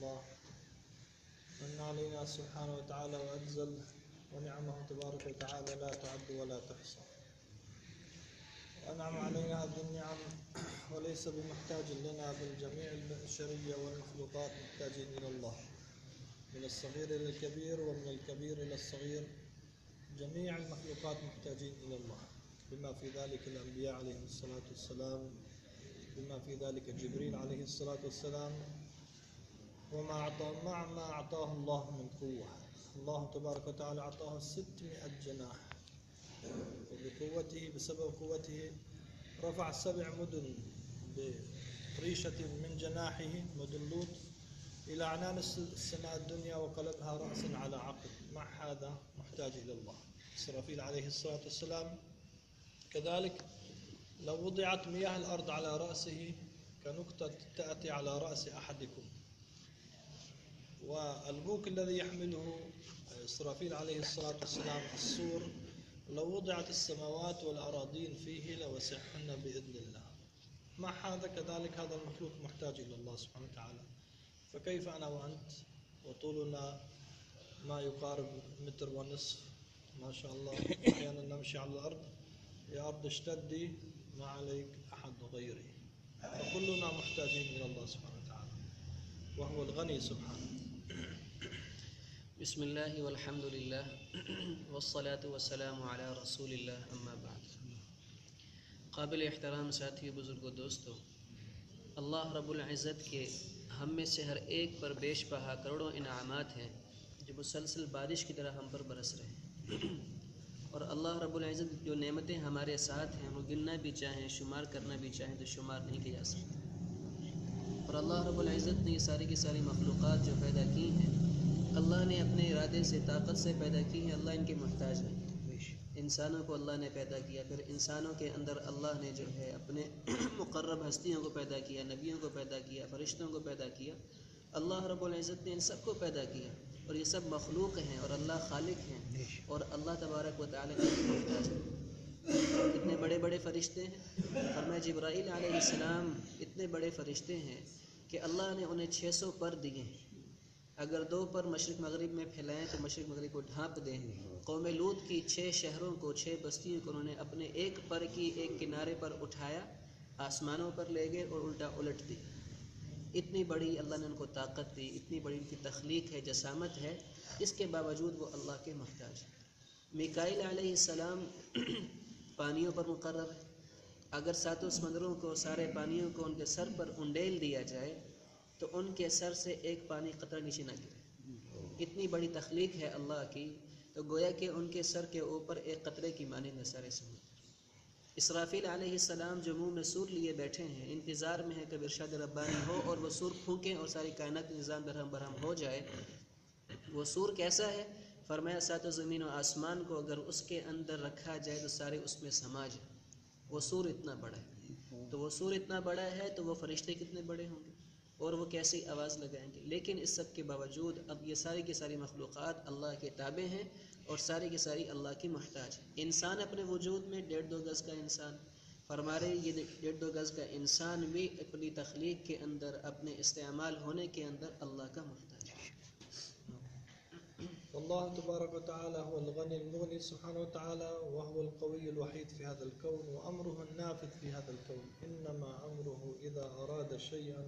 الله من علينا سبحانه وتعالى وأجزل، ونعمه تبارك وتعالى لا تعد ولا تحصى، وأنعم علينا هذه النعم وليس بمحتاج لنا، بل جميع البشرية والمخلوقات محتاجين إلى الله، من الصغير إلى الكبير ومن الكبير إلى الصغير، جميع المخلوقات محتاجين إلى الله، بما في ذلك الأنبياء عليهم الصلاة والسلام، بما في ذلك جبريل عليه الصلاة والسلام، ومع ما أعطاه الله من قوة. الله تبارك وتعالى أعطاه 600 جناح، وبقوته بسبب قوته رفع 7 مدن بريشة من جناحه، مدن لوط، إلى عنان السماء الدنيا وقلبها رأسا على عقب. مع هذا محتاج إلى الله. إسرافيل عليه الصلاة والسلام كذلك، لو وضعت مياه الأرض على رأسه كنقطة تأتي على رأس أحدكم. والبوق الذي يحمله إسرافيل عليه الصلاة والسلام الصور، لو وضعت السماوات والأراضين فيه لوسعهن بإذن الله. مع هذا كذلك هذا المخلوق محتاج إلى الله سبحانه وتعالى. فكيف أنا وأنت وطولنا ما يقارب 1.5 متر ما شاء الله، أحيانا نمشي على الأرض، يا أرض اشتدي ما عليك أحد غيري. فكلنا محتاجين إلى الله سبحانه وتعالى، وهو الغني سبحانه. بسم اللہ والحمد للہ والصلاة والسلام علی رسول اللہ، اما بعد. قابل احترام ساتھی، بزرگوں، دوستوں، اللہ رب العزت کے ہم میں سے ہر ایک پر بیش بہا کروڑوں انعامات ہیں جو مسلسل بارش کی طرح ہم پر برس رہے ہیں. اور اللہ رب العزت جو نعمتیں ہمارے ساتھ ہیں وہ گننا بھی چاہیں، شمار کرنا بھی چاہیں تو شمار نہیں کیا جا سکتا. اور اللہ رب العزت نے یہ ساری کی ساری مخلوقات جو پیدا کی ہیں، اللہ نے اپنے ارادے سے، طاقت سے پیدا کی ہیں. اللہ ان کے محتاج ہے. انسانوں کو اللہ نے پیدا کیا، پھر انسانوں کے اندر اللہ نے جو ہے اپنے مقرب ہستیوں کو پیدا کیا، نبیوں کو پیدا کیا، فرشتوں کو پیدا کیا. اللہ رب العزت نے ان سب کو پیدا کیا، اور یہ سب مخلوق ہیں اور اللہ خالق ہیں، اور اللہ تبارک و تعالیٰ کے محتاج ہیں. اتنے بڑے بڑے فرشتے ہیں. فرمایا جبرائیل علیہ السلام اتنے بڑے فرشتے ہیں کہ اللہ نے انہیں 600 پر دیے ہیں. اگر 2 پر مشرق مغرب میں پھیلائیں تو مشرق مغرب کو ڈھانپ دیں. قوم لوط کی 6 شہروں کو، 6 بستیوں کو انہوں نے اپنے ایک پر کی ایک کنارے پر اٹھایا، آسمانوں پر لے گئے اور الٹا الٹ دی. اتنی بڑی اللہ نے ان کو طاقت دی، اتنی بڑی ان کی تخلیق ہے، جسامت ہے. اس کے باوجود وہ اللہ کے محتاج ہیں. میکائیل علیہ السلام پانیوں پر مقرر ہے. اگر 7 سمندروں کو، سارے پانیوں کو ان کے سر پر انڈیل دیا جائے تو ان کے سر سے ایک پانی قطرہ نیچے نہ گرے. اتنی بڑی تخلیق ہے اللہ کی، تو گویا کہ ان کے سر کے اوپر ایک قطرے کی مانند ہے سارے سمندر. اسرافیل علیہ السلام جو منہ میں سور لیے بیٹھے ہیں، انتظار میں ہے کہ ارشاد ربانی ہو اور وہ سور پھونکیں اور ساری کائنات نظام درہم برہم ہو جائے. وہ سور کیسا ہے؟ فرمایا 7 زمین و آسمان کو اگر اس کے اندر رکھا جائے تو سارے اس میں سما جائے. وہ سور اتنا بڑا ہے. تو وہ سور اتنا بڑا ہے تو وہ فرشتے کتنے بڑے ہوں گے، اور وہ کیسی آواز لگائیں گے. لیکن اس سب کے باوجود اب یہ ساری کی ساری مخلوقات اللہ کے تابع ہیں اور ساری کی ساری اللہ کی محتاج ہیں. انسان اپنے وجود میں 1.5-2 گز کا انسان، فرما رہے یہ 1.5-2 گز کا انسان بھی اپنی تخلیق کے اندر، اپنے استعمال ہونے کے اندر اللہ کا محتاج ہے. الله تبارك وتعالى هو الغني المغني سبحانه وتعالى، وهو القوي الوحيد في هذا الكون، وأمره النافذ في هذا الكون. إنما أمره إذا أراد شيئا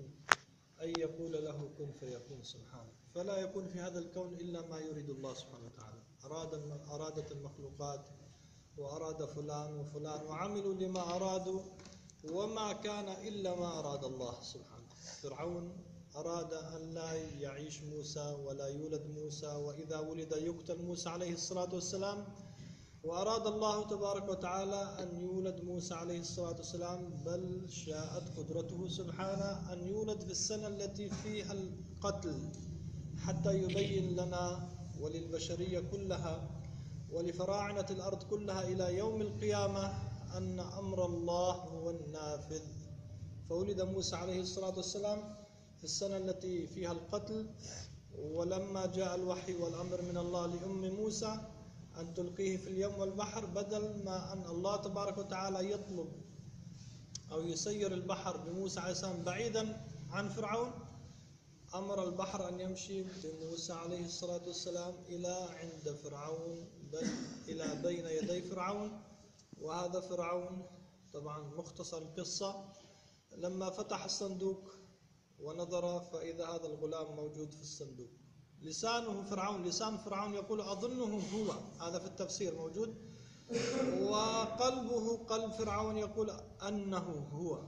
أن يقول له كن فيكون سبحانه. فلا يكون في هذا الكون إلا ما يريد الله سبحانه وتعالى. أرادت المخلوقات وأراد فلان وفلان وعملوا لما أرادوا، وما كان إلا ما أراد الله سبحانه. فرعون أراد أن لا يعيش موسى ولا يولد موسى، وإذا ولد يقتل موسى عليه الصلاة والسلام. وأراد الله تبارك وتعالى أن يولد موسى عليه الصلاة والسلام، بل شاءت قدرته سبحانه أن يولد في السنة التي فيها القتل، حتى يبين لنا وللبشرية كلها ولفراعنة الأرض كلها إلى يوم القيامة أن أمر الله هو النافذ. فولد موسى عليه الصلاة والسلام في السنة التي فيها القتل، ولما جاء الوحي والأمر من الله لأم موسى أن تلقيه في اليم والبحر، بدل ما أن الله تبارك وتعالى يطلب أو يسير البحر بموسى عليه السلام بعيدا عن فرعون، أمر البحر أن يمشي بموسى عليه الصلاة والسلام إلى عند فرعون، إلى بين يدي فرعون. وهذا فرعون طبعا مختصر القصة، لما فتح الصندوق ونظر فإذا هذا الغلام موجود في الصندوق. لسان فرعون يقول أظنه هو، هذا في التفسير موجود، وقلبه قلب فرعون يقول أنه هو،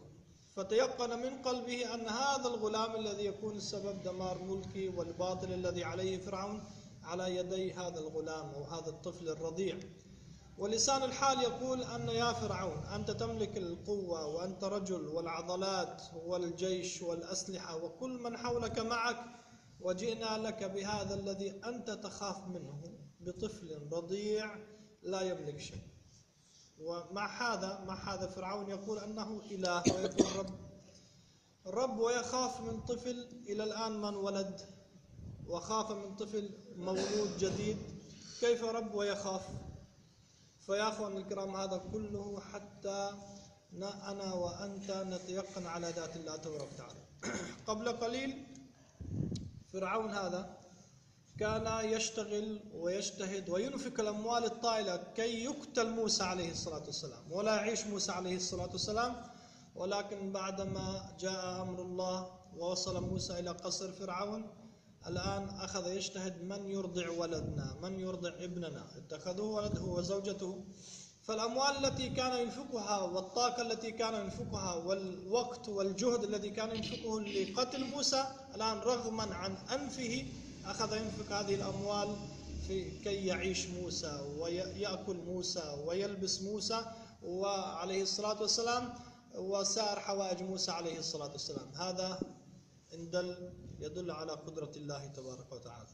فتيقن من قلبه أن هذا الغلام الذي يكون السبب دمار ملكي والباطل الذي عليه فرعون على يدي هذا الغلام أو هذا الطفل الرضيع. ولسان الحال يقول أن يا فرعون أنت تملك القوة وأنت رجل والعضلات والجيش والأسلحة وكل من حولك معك، وجئنا لك بهذا الذي أنت تخاف منه بطفل رضيع لا يملك شيء. ومع هذا فرعون يقول أنه إله ويقول رب ويخاف من طفل إلى الآن من ولد، وخاف من طفل مولود جديد، كيف رب ويخاف؟ فيا أخوان الكرام هذا كله حتى أنا وأنت نتيقن على ذات الله تبارك وتعالى. قبل قليل فرعون هذا كان يشتغل ويجتهد وينفق الأموال الطائلة كي يقتل موسى عليه الصلاة والسلام ولا يعيش موسى عليه الصلاة والسلام، ولكن بعدما جاء أمر الله ووصل موسى إلى قصر فرعون، الآن أخذ يجتهد من يرضع ولدنا، من يرضع ابننا، اتخذه ولده وزوجته. فالأموال التي كان ينفقها والطاقة التي كان ينفقها والوقت والجهد الذي كان ينفقه لقتل موسى، الآن رغما عن أنفه أخذ ينفق هذه الأموال كي يعيش موسى ويأكل موسى ويلبس موسى وعليه الصلاة والسلام وسائر حوائج موسى عليه الصلاة والسلام. هذا يدل على قدرة الله تبارك وتعالى.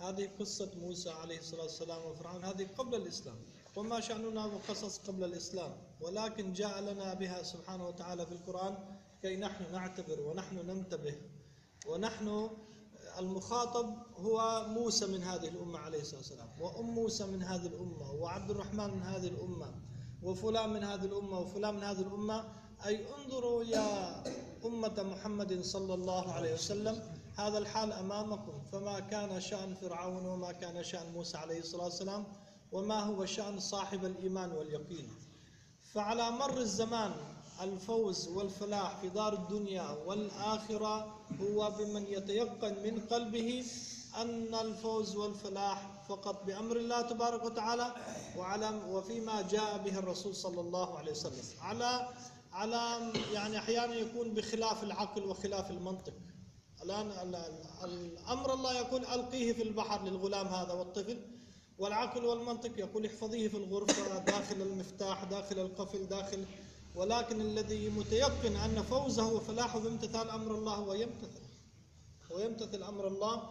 هذه قصة موسى عليه الصلاة والسلام وفرعون، هذه قبل الإسلام، وما شأننا وقصص قبل الإسلام، ولكن جاء لنا بها سبحانه وتعالى في القرآن كي نحن نعتبر ونحن ننتبه. ونحن المخاطب هو موسى من هذه الأمة عليه الصلاة والسلام، وأم موسى من هذه الأمة، وعبد الرحمن من هذه الأمة، وفلان من هذه الأمة، وفلان من هذه الأمة. أي انظروا يا أمة محمد صلى الله عليه وسلم، هذا الحال أمامكم. فما كان شأن فرعون وما كان شأن موسى عليه الصلاة والسلام، وما هو شأن صاحب الإيمان واليقين. فعلى مر الزمان الفوز والفلاح في دار الدنيا والآخرة هو بمن يتيقن من قلبه أن الفوز والفلاح فقط بأمر الله تبارك وتعالى وفيما جاء به الرسول صلى الله عليه وسلم، على يعني أحيانا يكون بخلاف العقل وخلاف المنطق. الآن الأمر الله يقول ألقيه في البحر للغلام هذا والطفل، والعقل والمنطق يقول احفظيه في الغرفة داخل المفتاح داخل القفل ولكن الذي متيقن أن فوزه وفلاحه بامتثال أمر الله هو يمتثل أمر الله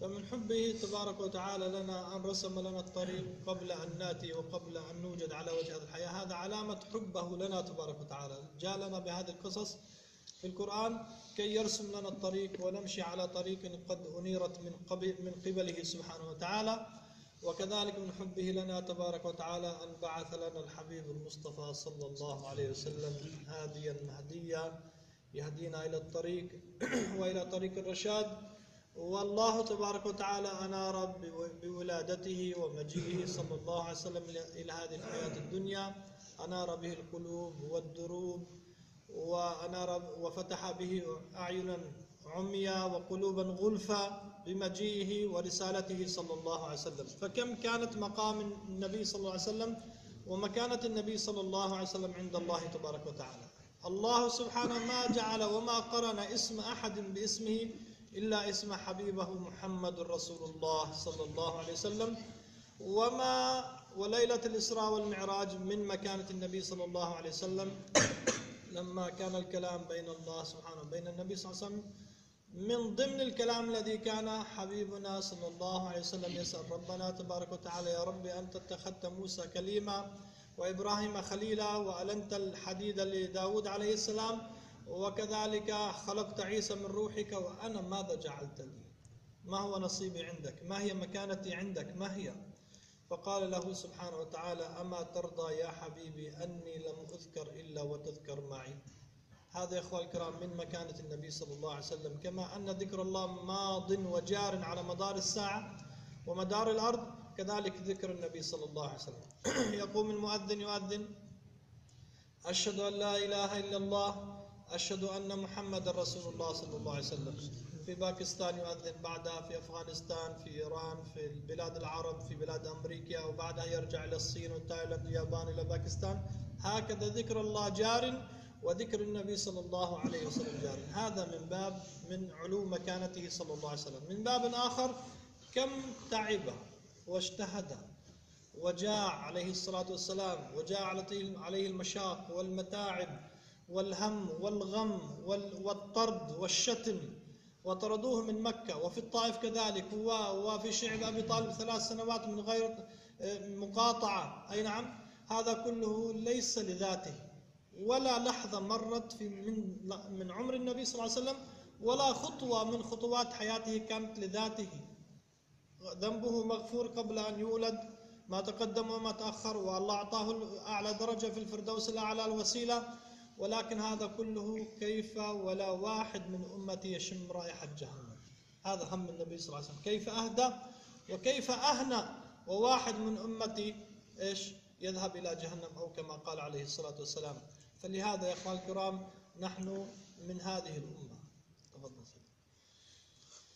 فمن حبه تبارك وتعالى لنا أن رسم لنا الطريق قبل أن نأتي وقبل أن نوجد على وجه الحياة، هذا علامة حبه لنا تبارك وتعالى. جاء لنا بهذه القصص في القرآن كي يرسم لنا الطريق ونمشي على طريق قد أنيرت من قبله سبحانه وتعالى. وكذلك من حبه لنا تبارك وتعالى أن بعث لنا الحبيب المصطفى صلى الله عليه وسلم هاديا مهديا يهدينا إلى الطريق وإلى طريق الرشاد. والله تبارك وتعالى أنار بولادته ومجيئه صلى الله عليه وسلم إلى هذه الحياة الدنيا، أنار به القلوب والدروب، وفتح به أعينا عميا وقلوبا غلفا بمجيئه ورسالته صلى الله عليه وسلم. فكم كانت مقام النبي صلى الله عليه وسلم ومكانة النبي صلى الله عليه وسلم عند الله تبارك وتعالى. الله سبحانه ما جعل وما قرن اسم أحد باسمه إلا اسم حبيبه محمد رسول الله صلى الله عليه وسلم. وليلة الإسراء والمعراج من مكانة النبي صلى الله عليه وسلم لما كان الكلام بين الله سبحانه وبين النبي صلى الله عليه وسلم، من ضمن الكلام الذي كان حبيبنا صلى الله عليه وسلم يسأل ربنا تبارك وتعالى: يا رب أنت اتخذت موسى كليما وإبراهيم خليلا وألنت الحديد لداود عليه السلام، وكذلك خلقت عيسى من روحك، وأنا ماذا جعلت لي؟ ما هو نصيبي عندك؟ ما هي مكانتي عندك؟ ما هي؟ فقال له سبحانه وتعالى: أما ترضى يا حبيبي أني لم أذكر إلا وتذكر معي. هذا يا أخوة الكرام من مكانة النبي صلى الله عليه وسلم. كما أن ذكر الله ماض وجار على مدار الساعة ومدار الأرض، كذلك ذكر النبي صلى الله عليه وسلم. يقوم المؤذن يؤذن: أشهد أن لا إله إلا الله، أشهد أن محمد رسول الله صلى الله عليه وسلم. في باكستان يؤذن، بعدها في أفغانستان، في إيران، في بلاد العرب، في بلاد أمريكا، وبعدها يرجع إلى الصين وتايلاند واليابان إلى باكستان. هكذا ذكر الله جار وذكر النبي صلى الله عليه وسلم جار. هذا من باب من علو مكانته صلى الله عليه وسلم. من باب آخر: كم تعب واجتهد وجاع عليه الصلاة والسلام، وجاء عليه المشاق والمتاعب والهم والغم والطرد والشتم، وطردوه من مكة، وفي الطائف كذلك، وفي شعب أبي طالب 3 سنوات من غير مقاطعة. أي نعم، هذا كله ليس لذاته، ولا لحظة مرت من عمر النبي صلى الله عليه وسلم، ولا خطوة من خطوات حياته كانت لذاته. ذنبه مغفور قبل أن يولد، ما تقدم وما تأخر، والله أعطاه أعلى درجة في الفردوس الأعلى الوسيلة. ولكن هذا كله كيف ولا واحد من أمتي يشم رائحة جهنم؟ هذا هم النبي صلى الله عليه وسلم، كيف أهدى وكيف أهنى وواحد من أمتي إيش يذهب إلى جهنم، أو كما قال عليه الصلاة والسلام. فلهذا يا أخوان الكرام نحن من هذه الأمة. تفضل.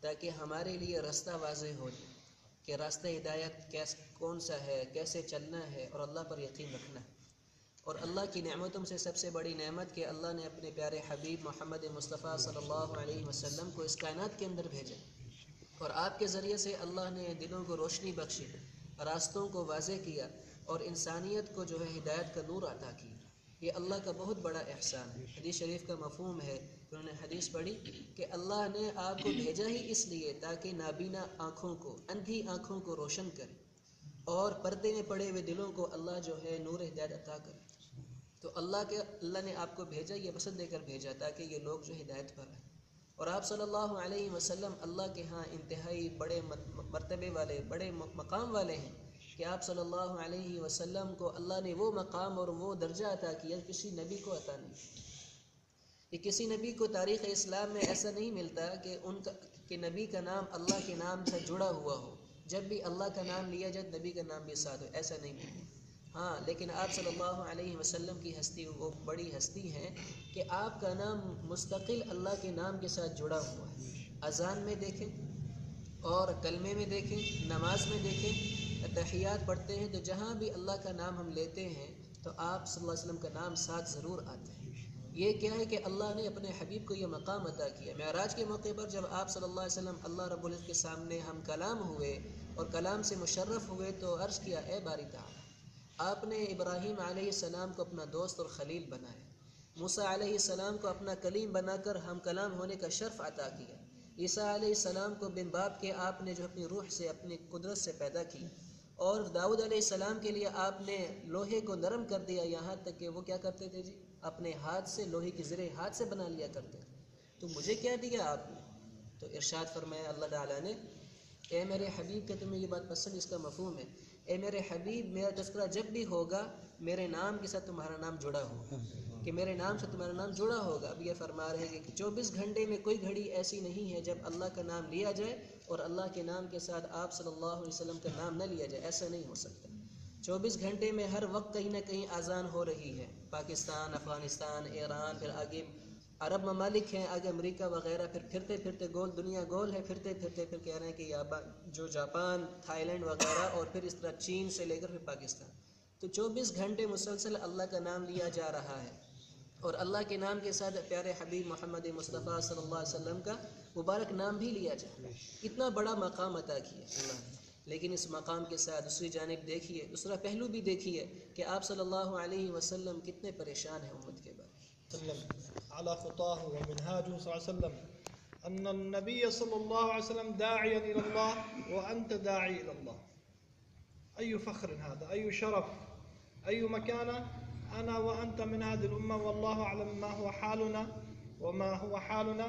تاکہ ہمارے لیے راستہ واضح ہو جائے کہ راستہ ہدایت کون سا ہے، کیسے چلنا ہے اور اللہ پر یقین رکھنا ہے۔ اور اللہ کی نعمتوں سے سب سے بڑی نعمت کہ اللہ نے اپنے پیارے حبیب محمد مصطفیٰ صلی اللہ علیہ وسلم کو اس کائنات کے اندر بھیجا، اور آپ کے ذریعے سے اللہ نے دلوں کو روشنی بخشی، راستوں کو واضح کیا اور انسانیت کو جو ہے ہدایت کا نور عطا کی۔ یہ اللہ کا بہت بڑا احسان ہے۔ حدیث شریف کا مفہوم ہے، انہوں نے حدیث پڑھی کہ اللہ نے آپ کو بھیجا ہی اس لیے تاکہ نابینا آنکھوں کو، اندھی آنکھوں کو روشن کرے، اور پردے میں پڑے ہوئے دلوں کو اللہ جو ہے نور ہدایت عطا کرے۔ تو اللہ نے آپ کو بھیجا، یہ مقصد دے کر بھیجا تاکہ یہ لوگ جو ہدایت پر آئیں۔ اور آپ صلی اللہ علیہ وسلم اللہ کے ہاں انتہائی بڑے مرتبے والے، بڑے مقام والے ہیں کہ آپ صلی اللہ علیہ وسلم کو اللہ نے وہ مقام اور وہ درجہ عطا کیا کسی نبی کو عطا نہیں۔ کہ کسی نبی کو تاریخ اسلام میں ایسا نہیں ملتا کہ نبی کا نام اللہ کے نام سے جڑا ہوا ہو، جب بھی اللہ کا نام لیا جائے نبی کا نام بھی ساتھ ہو، ایسا نہیں ملتا۔ ہاں، لیکن آپ صلی اللہ علیہ وسلم کی ہستی وہ بڑی ہستی ہے کہ آپ کا نام مستقل اللہ کے نام کے ساتھ جڑا ہوا ہے۔ اذان میں دیکھیں اور کلمے میں دیکھیں، نماز میں دیکھیں، تحیات پڑھتے ہیں تو جہاں بھی اللہ کا نام ہم لیتے ہیں تو آپ صلی اللہ علیہ وسلم کا نام ساتھ ضرور آتا ہے۔ یہ کیا ہے کہ اللہ نے اپنے حبیب کو یہ مقام عطا کیا۔ معراج کے موقع پر جب آپ صلی اللہ علیہ وسلم اللہ رب العزت کے سامنے ہم کلام ہوئے اور کلام سے مشرف ہوئے تو عرض کیا، اے باری تعالی، آپ نے ابراہیم علیہ السلام کو اپنا دوست اور خلیل بنایا، موسیٰ علیہ السلام کو اپنا کلیم بنا کر ہم کلام ہونے کا شرف عطا کیا، عیسیٰ علیہ السلام کو بن باپ کے آپ نے جو اپنی روح سے، اپنی قدرت سے پیدا کی، اور داؤد علیہ السلام کے لیے آپ نے لوہے کو نرم کر دیا، یہاں تک کہ وہ کیا کرتے تھے جی، اپنے ہاتھ سے لوہے کی زرے ہاتھ سے بنا لیا کرتے تھے۔ تو مجھے کیا دیا آپ نے؟ تو ارشاد فرمایا اللہ تعالیٰ نے، اے میرے حبیب، کہ تمہیں یہ بات پسند، اس کا مفہوم ہے، اے میرے حبیب، میرا تذکرہ جب بھی ہوگا میرے نام کے ساتھ تمہارا نام جڑا ہوگا، کہ میرے نام سے تمہارا نام جڑا ہوگا۔ اب یہ فرما رہے ہیں کہ 24 گھنٹے میں کوئی گھڑی ایسی نہیں ہے جب اللہ کا نام لیا جائے اور اللہ کے نام کے ساتھ آپ صلی اللہ علیہ وسلم کا نام نہ لیا جائے، ایسا نہیں ہو سکتا۔ 24 گھنٹے میں ہر وقت کہیں نہ کہیں اذان ہو رہی ہے، پاکستان، افغانستان، ایران، پھر آگے عرب ممالک ہیں، آگے امریکہ وغیرہ، پھر پھرتے پھرتے گول دنیا گول ہے، پھرتے پھرتے پھر کہہ رہے ہیں کہ جو جاپان، تھائی لینڈ وغیرہ، اور پھر اس طرح چین سے لے کر پھر پاکستان۔ تو 24 گھنٹے مسلسل اللہ کا نام لیا جا رہا ہے، اور اللہ کے نام کے ساتھ پیارے حبیب محمد مصطفیٰ صلی اللہ علیہ وسلم کا مبارک نام بھی لیا جا رہا ہے۔ اتنا بڑا مقام عطا کیا اللہ نے، لیکن اس مقام کے ساتھ دوسری جانب دیکھیے، دوسرا پہلو بھی دیکھیے کہ آپ صلی اللہ علیہ وسلم کتنے پریشان ہیں امت کے بارے۔ على خطاه ومنهاجه صلى الله عليه وسلم أن النبي صلى الله عليه وسلم داعيا إلى الله وأنت داعي إلى الله. أي فخر هذا، أي شرف، أي مكانة. أنا وأنت من هذه الأمة، والله أعلم ما هو حالنا وما هو حالنا،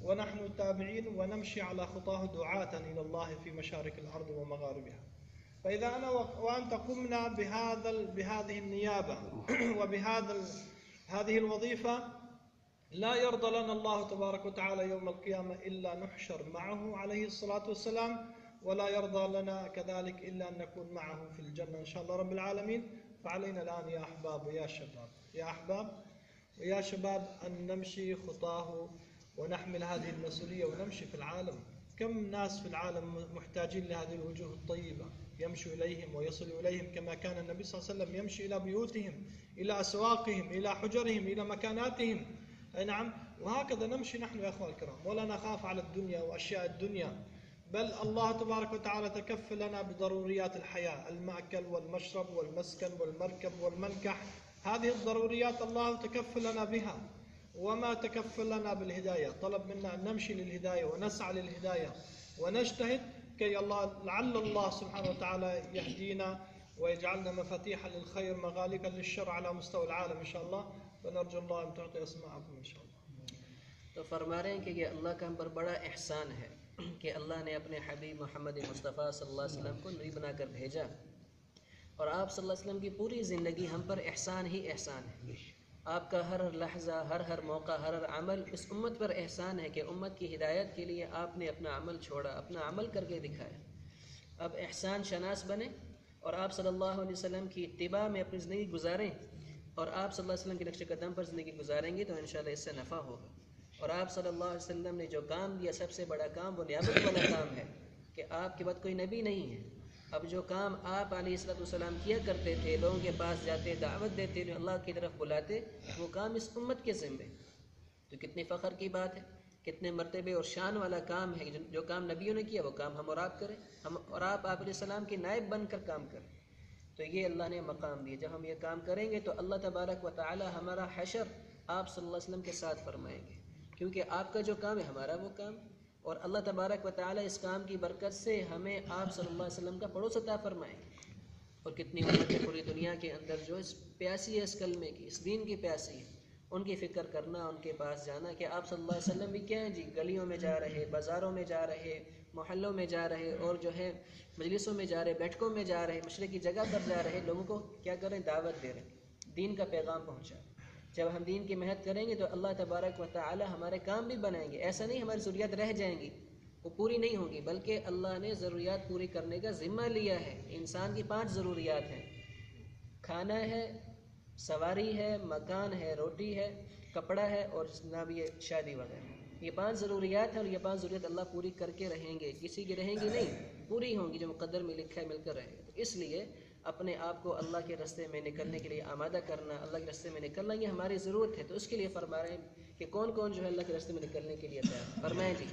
ونحن تابعين ونمشي على خطاه دعاة إلى الله في مشارق الأرض ومغاربها. فإذا أنا وأنت قمنا بهذه النيابة هذه الوظيفة، لا يرضى لنا الله تبارك وتعالى يوم القيامة إلا نحشر معه عليه الصلاة والسلام، ولا يرضى لنا كذلك إلا أن نكون معه في الجنة إن شاء الله رب العالمين. فعلينا الآن يا أحباب ويا شباب، يا أحباب ويا شباب، أن نمشي خطاه ونحمل هذه المسؤولية ونمشي في العالم. كم ناس في العالم محتاجين لهذه الوجوه الطيبة، يمشوا إليهم ويصلوا إليهم كما كان النبي صلى الله عليه وسلم يمشي إلى بيوتهم، إلى أسواقهم، إلى حجرهم، إلى مكاناتهم. أي نعم، وهكذا نمشي نحن يا أخوة الكرام، ولا نخاف على الدنيا وأشياء الدنيا، بل الله تبارك وتعالى تكفل لنا بضروريات الحياة، المأكل والمشرب والمسكن والمركب والمنكح. هذه الضروريات الله تكفل لنا بها، وما تكفل لنا بالهداية. طلب منا أن نمشي للهداية ونسعى للهداية ونجتهد كي لعل الله سبحانه وتعالى يهدينا ويجعلنا مفاتيحا للخير مغالقا للشر على مستوى العالم إن شاء الله. فنرجو الله أن تعطي أسماءكم إن شاء الله. تو فرما رہے ہیں کہ یہ اللہ کا ہم پر بڑا احسان ہے کہ اللہ نے اپنے حبیب محمد مصطفیٰ صلی اللہ علیہ وسلم کو نبی بنا کر بھیجا، اور آپ صلی اللہ علیہ وسلم کی پوری زندگی ہم پر احسان ہی احسان ہے۔ آپ کا ہر لحظہ، ہر موقع، ہر عمل اس امت پر احسان ہے کہ امت کی ہدایت کے لیے آپ نے اپنا عمل چھوڑا، اپنا عمل کر کے دکھایا۔ اب احسان شناس بنیں اور آپ صلی اللہ علیہ وسلم کی اتباع میں اپنی زندگی گزاریں، اور آپ صلی اللہ علیہ وسلم کے نقش قدم پر زندگی گزاریں گے تو انشاءاللہ اس سے نفع ہوگا۔ اور آپ صلی اللہ علیہ وسلم نے جو کام دیا سب سے بڑا کام وہ نیابت والا کام ہے کہ آپ کے بعد کوئی نبی نہیں ہے۔ اب جو کام آپ علیہ السلام کیا کرتے تھے، لوگوں کے پاس جاتے، دعوت دیتے، اللہ کی طرف بلاتے، وہ کام اس امت کے ذمے، تو کتنی فخر کی بات ہے، کتنے مرتبے اور شان والا کام ہے۔ جو کام نبیوں نے کیا وہ کام ہم اور آپ کریں، ہم اور آپ علیہ السلام کے نائب بن کر کام کریں، تو یہ اللہ نے مقام دیا۔ جب ہم یہ کام کریں گے تو اللہ تبارک و تعالی ہمارا حشر آپ صلی اللہ علیہ وسلم کے ساتھ فرمائیں گے، کیونکہ آپ کا جو کام ہے ہمارا وہ کام، اور اللہ تبارک و تعالی اس کام کی برکت سے ہمیں آپ صلی اللہ علیہ وسلم کا پڑوس عطا فرمائیں گے۔ اور کتنی امتیں پوری دنیا کے اندر جو اس پیاسی ہے، اس کلمے کی، اس دین کی پیاسی ہے، ان کی فکر کرنا، ان کے پاس جانا کہ آپ صلی اللہ علیہ وسلم بھی کیا ہیں جی، گلیوں میں جا رہے، بازاروں میں جا رہے، محلوں میں جا رہے، اور جو ہے مجلسوں میں جا رہے، بیٹھکوں میں جا رہے، مشرق کی جگہ پر جا رہے، لوگوں کو کیا کر رہے ہیں، دعوت دے رہے ہیں، دین کا پیغام پہنچا۔ جب ہم دین کی محنت کریں گے تو اللہ تبارک و تعالی ہمارے کام بھی بنائیں گے۔ ایسا نہیں ہماری ضروریات رہ جائیں گی، وہ پوری نہیں ہوں گی، بلکہ اللہ نے ضروریات پوری کرنے کا ذمہ لیا ہے۔ انسان کی 5 ضروریات ہیں، کھانا ہے، سواری ہے، مکان ہے، روٹی ہے، کپڑا ہے، اور جناب یہ شادی وغیرہ۔ یہ 5 ضروریات ہیں، اور یہ 5 ضروریات اللہ پوری کر کے رہیں گے، کسی کی رہیں گی نہیں، پوری ہوں گی، جو مقدر میں لکھا ہے مل کر رہیں گے۔ تو اس لیے اپنے آپ کو اللہ کے راستے میں نکلنے کے لیے آمادہ کرنا، اللہ کے راستے میں نکلنا یہ ہماری ضرورت ہے۔ تو اس کے لیے فرما رہے ہیں کہ کون کون جو ہے اللہ کے راستے میں نکلنے کے لیے تیار، فرمائیں جی۔